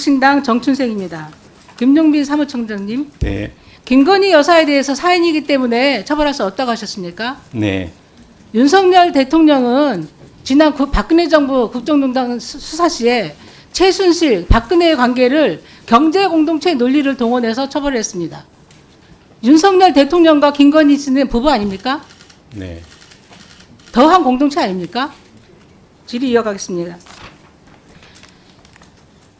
신당 정춘생입니다. 김용빈 사무총장님. 네. 김건희 여사에 대해서 사인이기 때문에 처벌할 수 없다고 하셨습니까? 네. 윤석열 대통령은 지난 박근혜 정부 국정농단 수사 시에 최순실, 박근혜의 관계를 경제공동체 논리를 동원해서 처벌했습니다. 윤석열 대통령과 김건희 씨는 부부 아닙니까? 네. 더한 공동체 아닙니까? 질의 이어가겠습니다.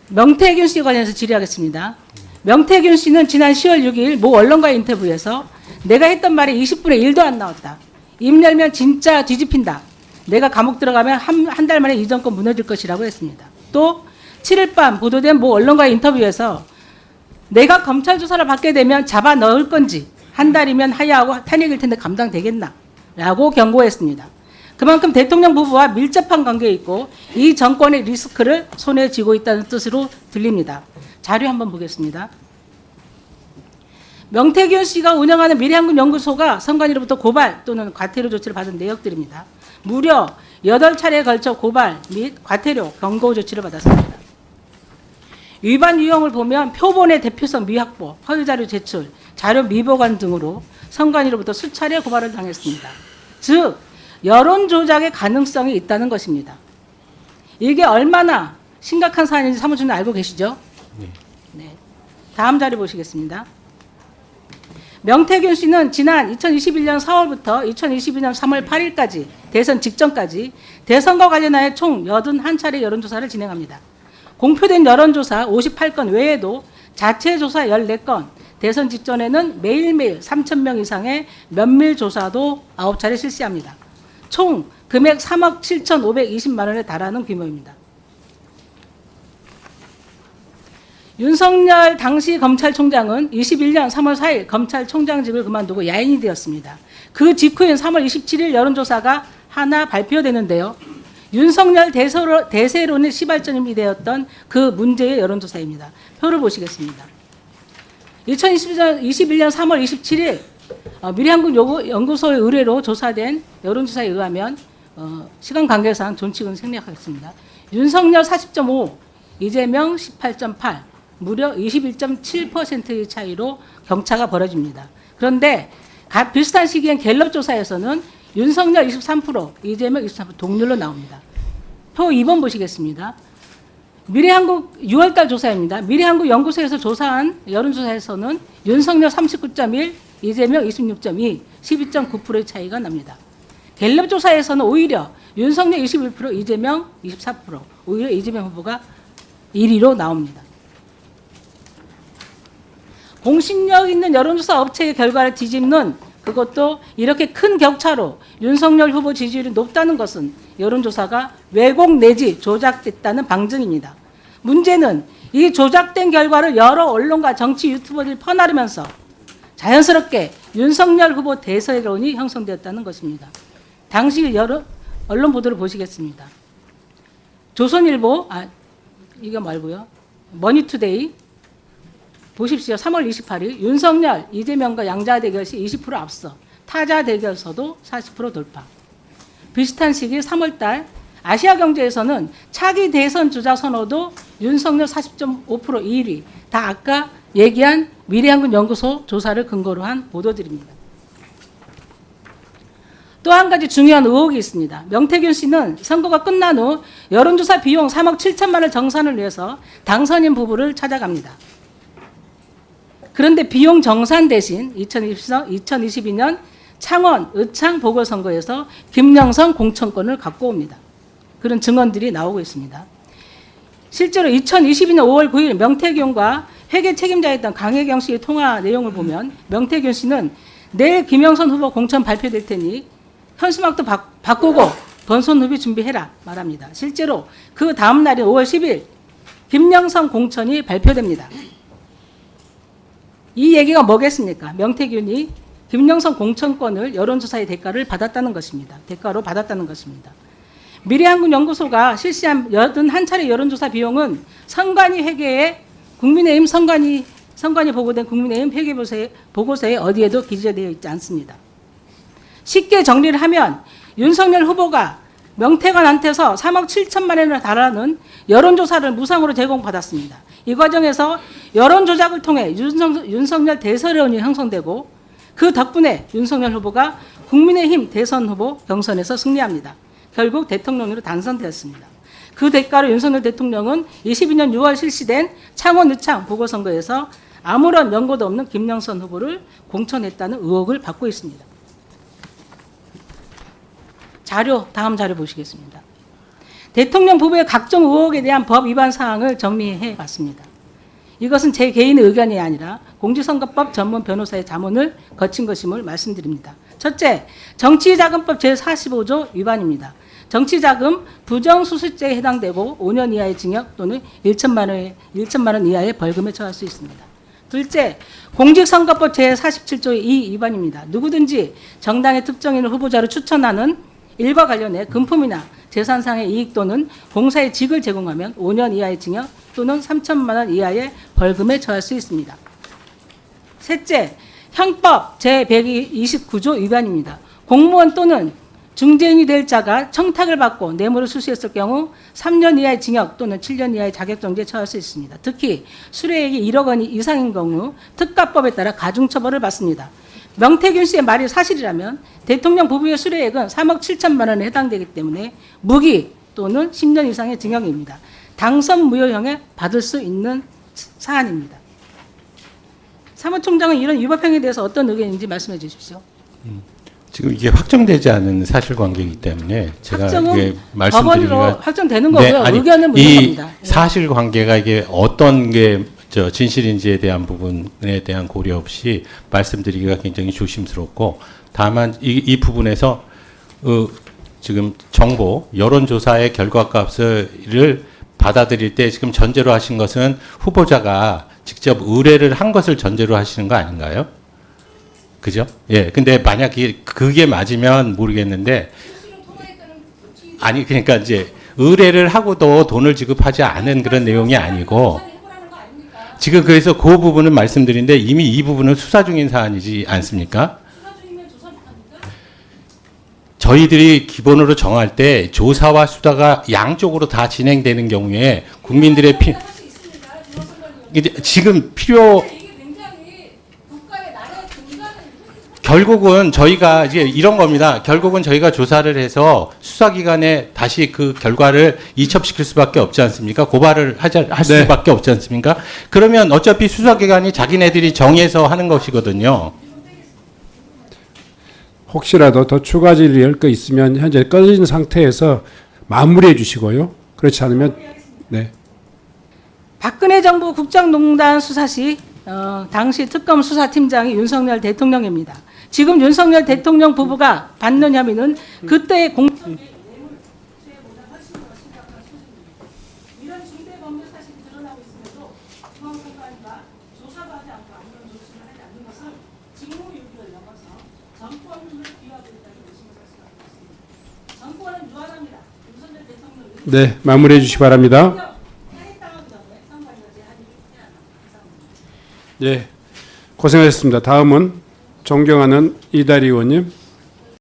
명태균 씨에 관해서 질의하겠습니다. 명태균 씨는 지난 10월 6일 모 언론과의 인터뷰에서 내가 했던 말이 20분의 1도 안 나왔다. 입 열면 진짜 뒤집힌다. 내가 감옥 들어가면 한 달 만에 이 정권 무너질 것이라고 했습니다. 또 7일 밤 보도된 모 언론과의 인터뷰에서 내가 검찰 조사를 받게 되면 잡아 넣을 건지 한 달이면 하야하고 탄핵일 텐데 감당되겠나? 라고 경고했습니다. 그만큼 대통령 부부와 밀접한 관계에 있고 이 정권의 리스크를 손에 쥐고 있다는 뜻으로 들립니다. 자료 한번 보겠습니다. 명태균 씨가 운영하는 미래한국연구소가 선관위로부터 고발 또는 과태료 조치를 받은 내역들입니다. 무려 8차례에 걸쳐 고발 및 과태료 경고 조치를 받았습니다. 위반 유형을 보면 표본의 대표성 미확보, 허위자료 제출, 자료 미보관 등으로 선관위로부터 수차례 고발을 당했습니다. 즉 여론 조작의 가능성이 있다는 것입니다. 이게 얼마나 심각한 사안인지 사무총장님 알고 계시죠? 네. 다음 자료 보시겠습니다. 명태균 씨는 지난 2021년 4월부터 2022년 3월 8일까지 대선 직전까지 대선과 관련하여 총 81차례 여론조사를 진행합니다. 공표된 여론조사 58건 외에도 자체 조사 14건, 대선 직전에는 매일매일 3,000명 이상의 면밀 조사도 9차례 실시합니다. 총 금액 3억 7,520만 원에 달하는 규모입니다. 윤석열 당시 검찰총장은 21년 3월 4일 검찰총장직을 그만두고 야인이 되었습니다. 그 직후인 3월 27일 여론조사가 하나 발표되는데요. 윤석열 대세론의 시발점이 되었던 그 문제의 여론조사입니다. 표를 보시겠습니다. 2021년 3월 27일 미래한국연구소의 의뢰로 조사된 여론조사에 의하면 시간 관계상 존칭은 생략하겠습니다. 윤석열 40.5, 이재명 18.8, 무려 21.7%의 차이로 격차가 벌어집니다. 그런데 비슷한 시기엔 갤럽 조사에서는 윤석열 23%, 이재명 23% 동률로 나옵니다. 표 2번 보시겠습니다. 미래한국 6월달 조사입니다. 미래한국연구소에서 조사한 여론조사에서는 윤석열 39.1, 이재명 26.2, 12.9%의 차이가 납니다. 갤럽 조사에서는 오히려 윤석열 21%, 이재명 24%, 오히려 이재명 후보가 1위로 나옵니다. 공신력 있는 여론조사 업체의 결과를 뒤집는 그것도 이렇게 큰 격차로 윤석열 후보 지지율이 높다는 것은 여론조사가 왜곡 내지 조작됐다는 방증입니다. 문제는 이 조작된 결과를 여러 언론과 정치 유튜버들이 퍼나르면서 자연스럽게 윤석열 후보 대세론이 형성되었다는 것입니다. 당시 여러 언론 보도를 보시겠습니다. 조선일보, 이거 말고요. 머니투데이 보십시오. 3월 28일 윤석열, 이재명과 양자 대결시 20% 앞서 타자 대결서도 40% 돌파. 비슷한 시기 3월달 아시아경제에서는 차기 대선 주자 선호도 윤석열 40.5% 2위. 다 아까 얘기한 미래한국연구소 조사를 근거로 한 보도들입니다. 또 한 가지 중요한 의혹이 있습니다. 명태균 씨는 선거가 끝난 후 여론조사 비용 3억 7천만 원 정산을 위해서 당선인 부부를 찾아갑니다. 그런데 비용 정산 대신 2022년 창원 의창 보궐선거에서 김영선 공천권을 갖고 옵니다. 그런 증언들이 나오고 있습니다. 실제로 2022년 5월 9일 명태균과 회계 책임자였던 강혜경 씨의 통화 내용을 보면 명태균 씨는 내일 김영선 후보 공천 발표될 테니 현수막도 바꾸고 번선 후비 준비해라 말합니다. 실제로 그 다음 날인 5월 10일 김영선 공천이 발표됩니다. 이 얘기가 뭐겠습니까? 명태균이 김영선 공천권을 여론조사의 대가로 받았다는 것입니다. 미래한국연구소가 실시한 81차례 여론조사 비용은 선관위 회계에 국민의힘 선관위 보고된 국민의힘 회계 보고서에 어디에도 기재되어 있지 않습니다. 쉽게 정리를 하면 윤석열 후보가 명태관한테서 3억 7천만 원을 달하는 여론조사를 무상으로 제공받았습니다. 이 과정에서 여론 조작을 통해 윤석열 대선론이 형성되고 그 덕분에 윤석열 후보가 국민의힘 대선 후보 경선에서 승리합니다. 결국 대통령으로 당선되었습니다. 그 대가로 윤석열 대통령은 22년 6월 실시된 창원 의창 보궐선거에서 아무런 연고도 없는 김영선 후보를 공천했다는 의혹을 받고 있습니다. 다음 자료 보시겠습니다. 대통령 부부의 각종 의혹에 대한 법 위반 사항을 정리해 봤습니다. 이것은 제 개인의 의견이 아니라 공직선거법 전문 변호사의 자문을 거친 것임을 말씀드립니다. 첫째, 정치자금법 제45조 위반입니다. 정치자금 부정수수죄에 해당되고 5년 이하의 징역 또는 1천만 원 이하의 벌금에 처할 수 있습니다. 둘째, 공직선거법 제47조의 이 위반입니다. 누구든지 정당의 특정인을 후보자로 추천하는 일과 관련해 금품이나 재산상의 이익 또는 공사의 직을 제공하면 5년 이하의 징역 또는 3천만 원 이하의 벌금에 처할 수 있습니다. 셋째, 형법 제129조 위반입니다. 공무원 또는 중재인이 될 자가 청탁을 받고 뇌물을 수수했을 경우 3년 이하의 징역 또는 7년 이하의 자격정지에 처할 수 있습니다. 특히 수뢰액이 1억 원 이상인 경우 특가법에 따라 가중처벌을 받습니다. 명태균 씨의 말이 사실이라면 대통령 부부의 수뢰액은 3억 7천만 원에 해당되기 때문에 무기 또는 10년 이상의 징역입니다. 당선 무효형에 받을 수 있는 사안입니다. 사무총장은 이런 위법행위에 대해서 어떤 의견인지 말씀해 주십시오. 지금 이게 확정되지 않은 사실관계이기 때문에 제가 이게 법원으로 말씀드리기가 확정되는 거고요. 네, 아니, 의견은 이 무효합니다. 사실관계가 이게 어떤 게 진실인지에 대한 부분에 대한 고려 없이 말씀드리기가 굉장히 조심스럽고 다만 이 부분에서 지금 정보 여론조사의 결과값을 받아들일 때 지금 전제로 하신 것은 후보자가 직접 의뢰를 한 것을 전제로 하시는 거 아닌가요? 그죠? 예. 근데 만약에 그게 맞으면 모르겠는데 아니 그러니까 이제 의뢰를 하고도 돈을 지급하지 않은 그런 내용이 아니고 지금 그래서 그 부분은 말씀드린데 이미 이 부분은 수사 중인 사안이지 않습니까? 저희들이 기본으로 정할 때 조사와 수사가 양쪽으로 다 진행되는 경우에 국민들의 지금 결국은 저희가 이제 이런 겁니다. 결국은 저희가 조사를 해서 수사기관에 다시 그 결과를 이첩시킬 수밖에 없지 않습니까? 고발을 할 수밖에 없지 않습니까? 그러면 어차피 수사기관이 자기네들이 정해서 하는 것이거든요. 혹시라도 더 추가 질의할 거 있으면 현재 꺼진 상태에서 마무리해 주시고요. 그렇지 않으면 네. 박근혜 정부 국정농단 수사 시 당시 특검 수사팀장이 윤석열 대통령입니다. 지금 윤석열 대통령 부부가 받는 혐의는 그때의 이런 중대 범죄 사실이 드러나고 있음에도 중앙선관위가 조사도 하지 않고 아무런 조치를 하지 않는 것은 직무유기를 넘어서 정권을 비하하고 있다는 의심을 할 수밖에 없습니다. 정권은 유한합니다. 윤석열 대통령이 네, 마무리해 주시기 바랍니다. 네, 고생하셨습니다. 다음은 존경하는 이다리 의원님.